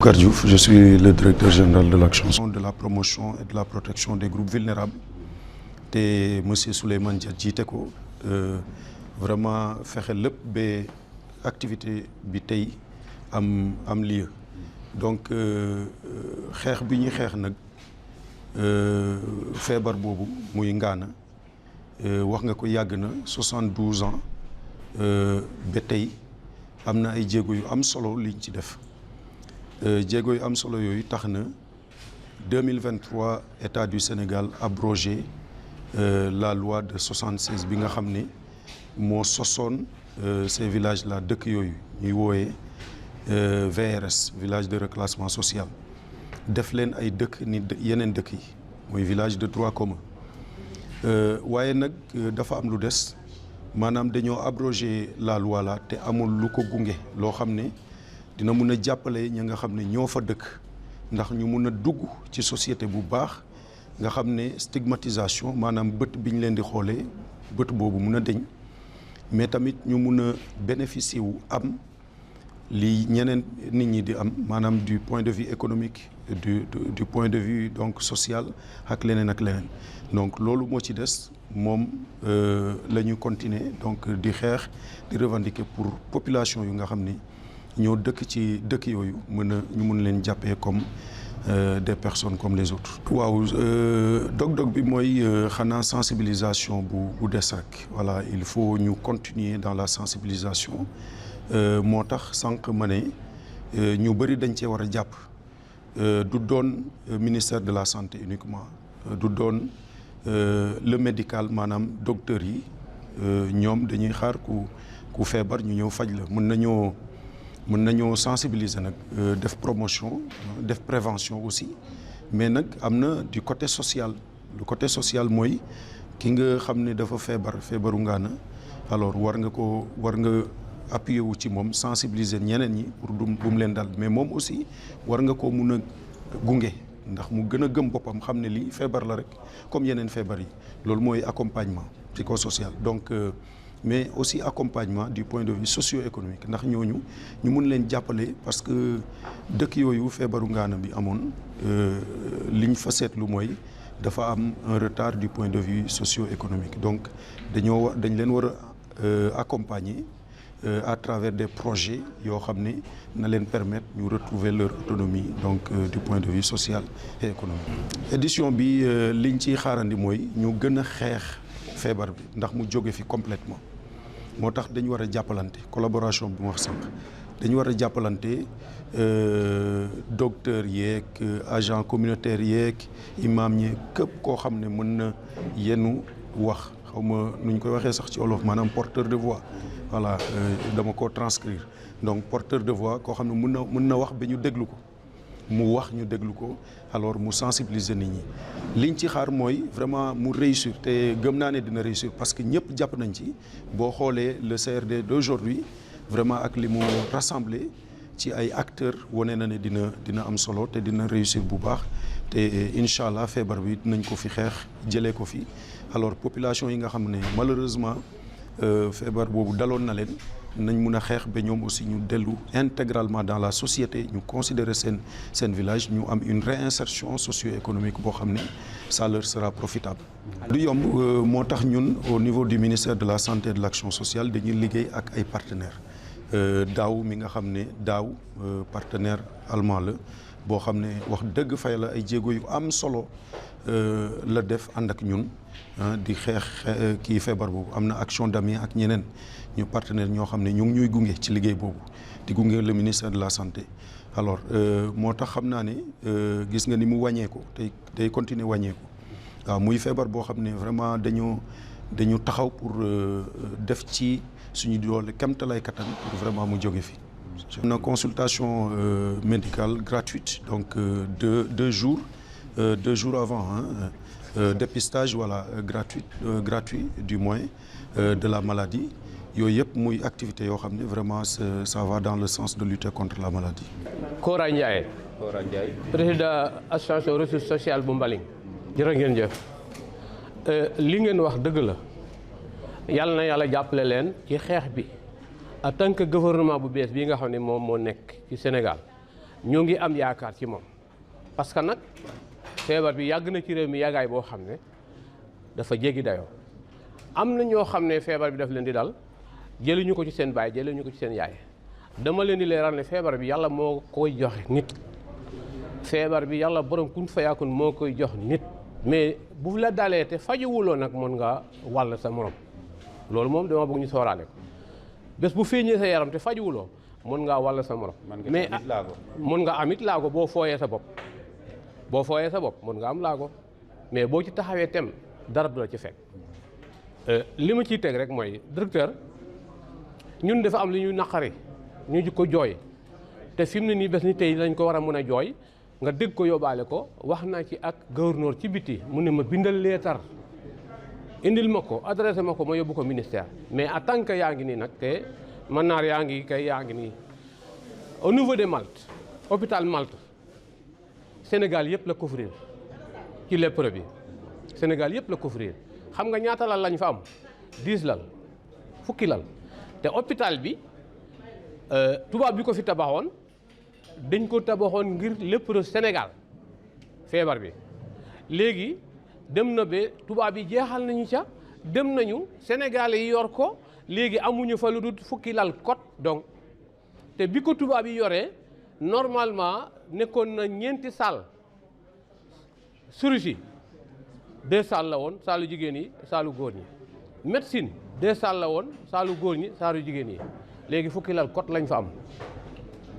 Boucar Diouf, je suis le directeur général de l'action de la promotion et de la protection des groupes vulnérables te monsieur Souleymane Dia jiite ko vraiment fexe lépp ba activité bi tey am lieu donc xeex bi ñuy xeex nag feebar boobu muy ngaana wax nga ko yàgg na 72 ans ba tey am na ay jéego yu am solo liñ ci def. jéego yu am solo yooyu tax na 2023 État du Sénégal abrogé la loi de 76 bi nga xam ne moo sosoon ces villages là dëkk yooyu ñuy wooyee VRS village de reclassement social def leen ay dëkk ni yeneen dëkk yi mooy village de droit commun waaye nag dafa am lu des maanaam dañoo abrogé la loi là te amul lu ko gunge loo xam ne dina mun a jàppale ñi nga xam ne ñoo fa dëkk ndax ñu mun a dugg ci société bu baax nga xam ne stigmatisation maanaam bët bi ñu leen di xoolee bët boobu mun a deñ mais tamit ñu mun a bénéficier wu am li ñeneen nit ñi di am maanaam du point de vue économique du point de vue donc social ak leneen donc loolu moo ci des moom la ñu continuer donc di xeex di revendiquer pour population yu nga xam ni ñoo dëkk ci dëkk yooyu ñu mun leen jàppee comme des personnes comme les autres. waaw dog-dog bi mooy xanaa sensibilisation bu des rek voilà il faut ñu continuer dans la sensibilisation moo tax sànq ma ne ñu bëri dañ cee war a jàpp du doon ministère de la santé uniquement du doon le médical maanaam docteurs yi ñoom dañuy xaar ku feebar ñu ñëw faj la mën nañoo sensibiliser nag def promotion def prévention aussi mais nag am na du côté social le côté social mooy ki nga xam ne dafa feebaru ngaana alors war nga appuyer wu ci moom sensibiliser ñeneen ñi pour bu mu leen dal mais moom aussi war nga ko mun a gunge ndax mu gën a gëm boppam xam ne lii feebar la rek comme yeneen feebar yi loolu mooy accompagnement psychosocial donc mais aussi accompagnement du point de vue socio-économique ndax ñooñu ñu mun leen jàppale parce que dëkk yooyu feebaru ngaana bi amoon liñ fa seetlu mooy dafa am un retard du point de vue socio-économique donc dañ leen war a accompagner à travers des projets yoo xam ne na leen permettre ñu retrouver leur autonomie donc du point de vue social et économique. édition bi liñ ciy xaarandi mooy ñu gën a xeex feebar bi ndax mu jóge fi complètement moo tax dañu war a jàppalante collaboration bi mu wax sànq dañu war a jàppalante docteur yeeg agent communautaire yeeg imam ñi képp koo xam ne mën na yenu wax xaw ma nu ñu koy waxee sax ci wolof maanaam porteur de voix voilà dama ko transcrire donc porteur de voix koo xam ne mën na wax ba ñu déglu ko mu wax ñu déglu ko alors mu sensibiliser nit ñi liñ ci xaar mooy vraiment mu réussir te gëm naa ne dina réussir parce que ñëpp jàpp nañ ci boo xoolee le CRD d'aujourd'hui vraiment ak li mu rassemblé ci ay acteurs wane na ne dina am solo te dina réussir bu baax te incha allah feebar bi dinañ ko fi xeex jëlee ko fi alors population yi nga xam ne malheureusement feebar boobu daloon na leen nañ mun a xeex ba ñoom aussi ñu dellu intégralement dans la société ñu considérer seen village ñu am une réinsertion socio-économique boo xam ne ça leur sera profitable. du yomb moo tax ñun au niveau du ministère de la santé et de l'action sociale dañuy liggéey ak ay partenaires daaw mi nga xam ne partenaire allemand la boo xam ne wax dëgg fay la ay jéego yu am solo la def ànd ak ñun di xeex kii feebar boobu am na Action Damien ak ñeneen ñu partenaire ñoo xam ne ñu ngi ñuy gunge ci liggéey boobu di gunge le ministère de la santé alors moo tax xam naa ne gis nga ni mu wàññeeku tey continuer wàññeeku waaw muy feebar boo xam ne vraiment dañu taxaw pour def ci suñu doole kemtalay kattan pour vraiment mu jóge fi. am na consultation médicale gratuite donc deux jours avant dépistage voilà gratuit du moins de la maladie yooyu yëpp muy activité yoo xam ne vraiment ça va dans le sens de lutter contre la maladie. Kora Ndiaye président association ressources sociales bu Mbaling. jërë ngeen jëf li ngeen wax dëgg la yàlla na yàlla jàppale leen ci xeex bi en tant que gouvernement bu bees bii nga xam ne moom moo nekk ci Sénégal ñoo ngi am yaakaar ci moom parce que nag feebar bi yàgg na ci réew mi yàggaay boo xam ne dafa jéggi dayoo. am na ñoo xam ne feebar bi daf leen di dal jëluñu ko ci seen baay jëluñu ko ci seen yaay dama leen di leeral ne feebar bi yàlla moo koy joxe nit. feebar bi yàlla borom kun fayaakun moo koy jox nit mais bu la dalee te fajuwuloo nag mën nga wàll sa morom loolu moom dama bëgg ñu sooraale ko bés bu feeñee sa yaram te fajuwuloo mën ngaa wàll sa morom. mais mën nga amit laago boo fooyee sa bopp. boo fooyee sa bopp mën nga am laago mais boo ci taxawee tem dara du la ci fekk li ma ciy teg rek mooy directeur ñun dafa am li ñu naqari ñu ko jooy te fi mu ne nii bés ni tey lañ ko war a mën a jooy nga dégg ko yóbbaale ko wax naa ci ak gouverneur ci biti mu ne ma bindal leetar indil ma ko adressé ma ko ma yóbbu ko ministère mais en tant que yaa ngi nii nag te man naar yaa ngi nii au niveau de Malte hôpital Malte Sénégal yëpp la couvrir ci lépreux bi Sénégal yëpp la couvrir xam nga ñaata lal lañ fa am 10 lal fukki lal te hôpital bi tubaab bi ko fi tabaxoon dañ ko tabaxoon ngir lépreux Sénégal feebar bi léegi dem na ba tubaab yi jeexal nañu ca dem nañu Sénégalais yi yor ko léegi amuñu fa lu dul fukki lal kot donc te bi ko tubaab yi yoree normalement nekkoon na 4 salle chirurgie 2 salles la woon saalu jigéen yi saalu góor ñi médecine 2 salles la woon saalu góor ñi saalu jigéen yi léegi fukki lal kot lañ fa am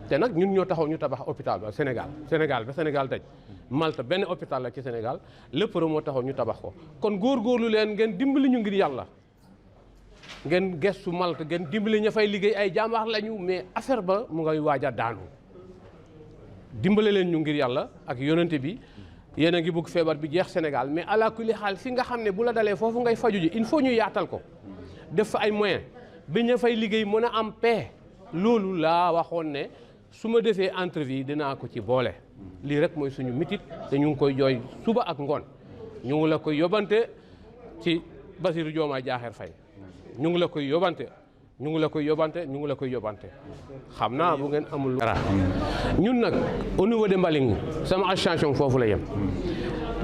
te nag ñun ñoo taxaw ñu tabax hôpital ba Sénégal ba Sénégal daj Malte benn hôpital la ci Sénégal lépp moo taxaw ñu tabax ko kon góorgóorlu leen ngeen dimbali ñu ngir yàlla ngeen gestu Malte ngeen dimbali ña fay liggéey ay jàmbaar lañu mais affaire ba mu ngay waaj a daanu dimbale leen ñu ngir yàlla ak yonente bi yéen a ngi bëgg feebar bi jeex Sénégal mais ala kulli xaal fi nga xam ne bu la dalee foofu ngay faju ji il faut ñu yaatal ko def fa ay moyens bi ña fay liggéey mën a am paix loolu laa waxoon ne su ma defee entrevue dinaa ko ci boole lii rek mooy suñu mitit te ñu ngi koy jooy suba ak ngoon ñu ngi la koy yóbbante ci Bassirou Diomaye Diakhar Faye ñu ngi la koy yóbbante ñu ngi la koy yóbbante ñu ngi la koy yóbbante xam naa bu ngeen amul dara ñun nag au niveau de Mbaling sama association foofu la yem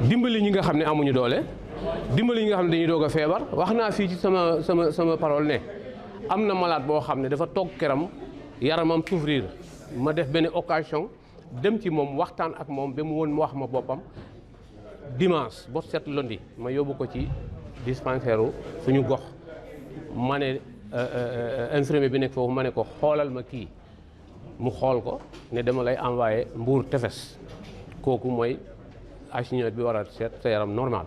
dimbali ñi nga xam ne amuñu doole dimbali ñi nga xam ne dañuy doog a feebar wax naa fii ci sama parole ne am na malade boo xam ne dafa toog këram yaramam souffrir ma def benn occasion dem ci moom waxtaan ak moom ba mu woon mu wax ma boppam dimanche ba set lundi ma yóbbu ko ci dispensaire suñu gox ma ne infirmier bi nekk foofu ma ne ko xoolal ma kii mu xool ko ne dama lay envoyé Mbour Tefes kooku mooy ingénieur bi war a seet sa yaram normal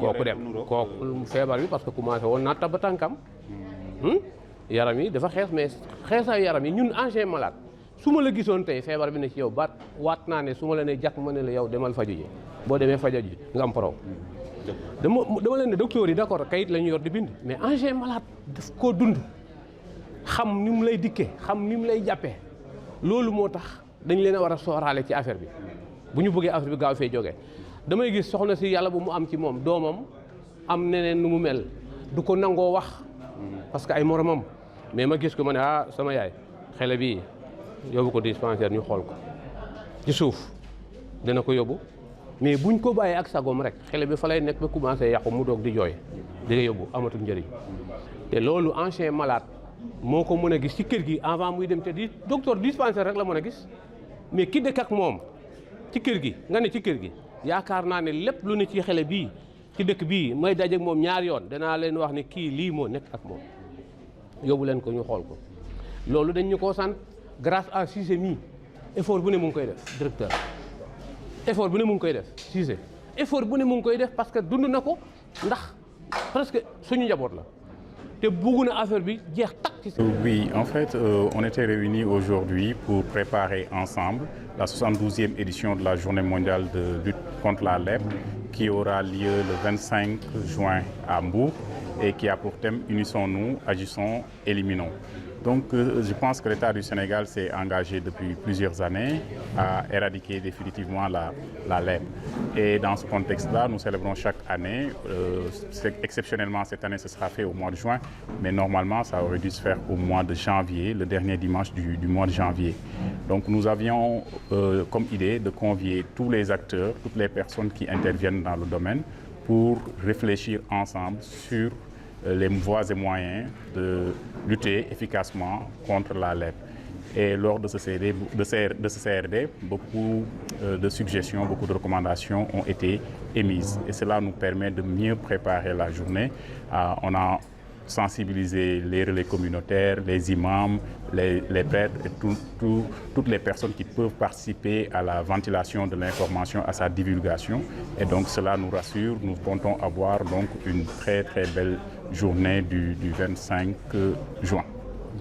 kooku dem kooku feebar bi parce que commencé woon naa taba tànkam yaram yi dafa xees mais xeesaayu yaram yi ñun engin malade su ma la gisoon tey feebar bi ne ci yow baat waat naa ne su ma la ne jàkk ma ne la yow demal faju ji boo demee faju ji nga am pro dama leen ne docteur yi d'accord kayit la ñu yor di bind mais engin malade daf koo dund xam ni mu lay dikkee xam ni mu lay jàppee loolu moo tax dañ leen a war a sooraale ci affaire bi bu ñu bëggee affaire bi gaaw fee jógee damay gis soxna si yàlla bu mu am ci moom doomam am neneen nu mu mel du ko nangoo wax parce que ay moromam mais ma gis ko ma ne ah sama yaay xale bii yóbbu ko dispensaire ñu xool ko ci suuf dina ko yóbbu mais buñ ko bàyyee ak sagoom rek xale bi fa lay nekk ba commencé yàqu mu doog di jooy di nga yóbbu amatul njëriñ te loolu ancien malade moo ko mën a gis ci kër gi avant muy dem te di docteur dispensaire rek la mën a gis mais ki dëkk ak moom ci kër gi nga ne ci kër gi yaakaar naa ne lépp lu ne ci xale bii ci dëkk bii may daje ak moom ñaari yoon danaa leen wax ne kii lii moo nekk ak moom yóbbu leen ko ñu xool ko loolu dañ ñu koo sant grâce à Cissé mii effort bu ne mu ngi koy def directeur effort bu ne mu ngi koy def Cissé effort bu ne mu ngi koy def parce que dund na ko ndax presque suñu njaboot la te bëgg na affaire bi jeex takk ci. Oui, en fait, on était réunis aujourd'hui pour préparer ensemble la 72e édition de la Journée mondiale de lutte contre la lèpre qui aura lieu le 25 juin à Mbour et qui a pour thème Unissons-nous, agissons, éliminons. Donc je pense que l'État du Sénégal s'est engagé depuis plusieurs années à éradiquer définitivement la lèpre. Et dans ce contexte-là, nous célébrons chaque année, exceptionnellement cette année ce sera fait au mois de juin, mais normalement ça aurait dû se faire au mois de janvier, le dernier dimanche du mois de janvier. Donc nous avions comme idée de convier tous les acteurs, toutes les personnes qui interviennent dans le domaine pour réfléchir ensemble sur les voies et moyens de lutter efficacement contre la lèpre. Et lors de ce CRD, beaucoup de suggestions, beaucoup de recommandations ont été émises. Et cela nous permet de mieux préparer la journée. On a sensibilisé les relais communautaires, les imams, les prêtres et toutes les personnes qui peuvent participer à la ventilation de l'information, à sa divulgation. Et donc cela nous rassure, nous comptons avoir donc une très très belle journée du 25 juin.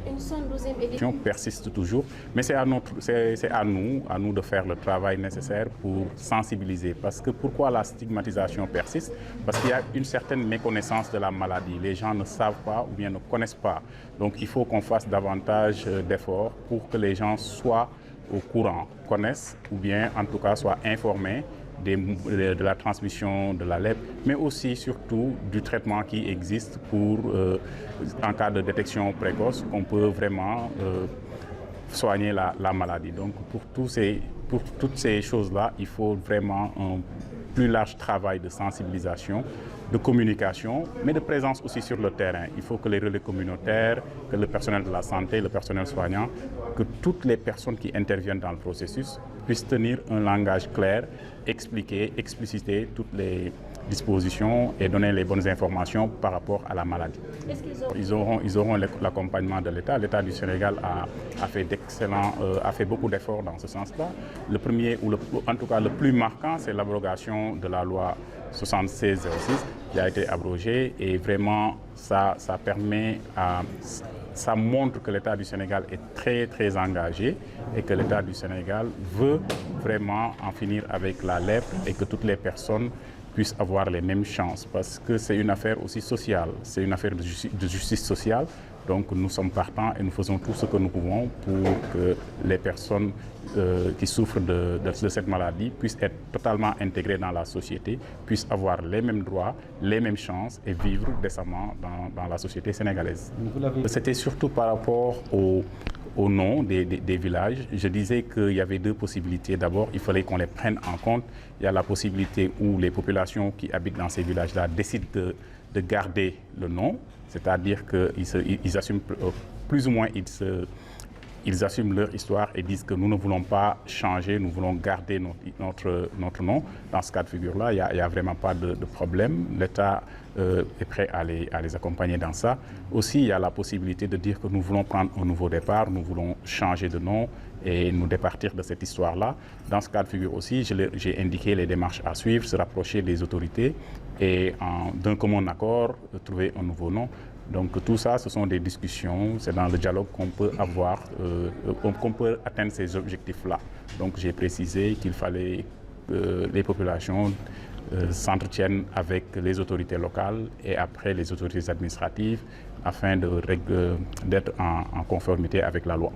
Une 112e édition persiste toujours, mais c'est à nous de faire le travail nécessaire pour sensibiliser. Parce que pourquoi la stigmatisation persiste? Parce qu'il y a une certaine méconnaissance de la maladie. Les gens ne savent pas ou bien ne connaissent pas. Donc il faut qu'on fasse davantage d'efforts pour que les gens soient au courant, connaissent ou bien en tout cas soient informés de la transmission de la lèpre, mais aussi surtout du traitement qui existe pour, en cas de détection précoce, on peut vraiment soigner la maladie. Donc pour toutes ces choses-là, il faut vraiment un plus large travail de sensibilisation, de communication, mais de présence aussi sur le terrain. Il faut que les relais communautaires, que le personnel de la santé, le personnel soignant, que toutes les personnes qui interviennent dans le processus puissent tenir un langage clair, expliquer, expliciter toutes les dispositions et donner les bonnes informations par rapport à la maladie. Ils auront l'accompagnement de l'État. L'État du Sénégal a fait beaucoup d'efforts dans ce sens-là. Le premier, en tout cas le plus marquant, c'est l'abrogation de la loi 76-06 qui a été abrogée et vraiment ça montre que l'État du Sénégal est très très engagé et que l'État du Sénégal veut vraiment en finir avec la lèpre et que toutes les personnes puissent avoir les mêmes chances parce que c'est une affaire aussi sociale, c'est une affaire de justice sociale. Donc nous sommes partants et nous faisons tout ce que nous pouvons pour que les personnes qui souffrent de cette maladie puissent être totalement intégrées dans la société, puissent avoir les mêmes droits, les mêmes chances et vivre décemment dans la société sénégalaise. C'était surtout par rapport au nom des villages. Je disais qu'il y avait deux possibilités. D'abord, il fallait qu'on les prenne en compte. Il y a la possibilité où les populations qui habitent dans ces villages-là décident de garder le nom, c'est-à-dire qu'ils assument plus ou moins, ils assument leur histoire et disent que nous ne voulons pas changer, nous voulons garder notre nom. Dans ce cas de figure-là, il n'y a vraiment pas de problème. L'État est prêt à les accompagner dans ça. Aussi, il y a la possibilité de dire que nous voulons prendre un nouveau départ, nous voulons changer de nom et nous départir de cette histoire-là. Dans ce cas de figure aussi, j'ai indiqué les démarches à suivre, se rapprocher des autorités et d'un commun accord, trouver un nouveau nom. Donc tout ça, ce sont des discussions, c'est dans le dialogue qu'on peut avoir, qu'on peut atteindre ces objectifs-là. Donc j'ai précisé qu'il fallait que les populations s'entretiennent avec les autorités locales et après les autorités administratives afin d'être en conformité avec la loi.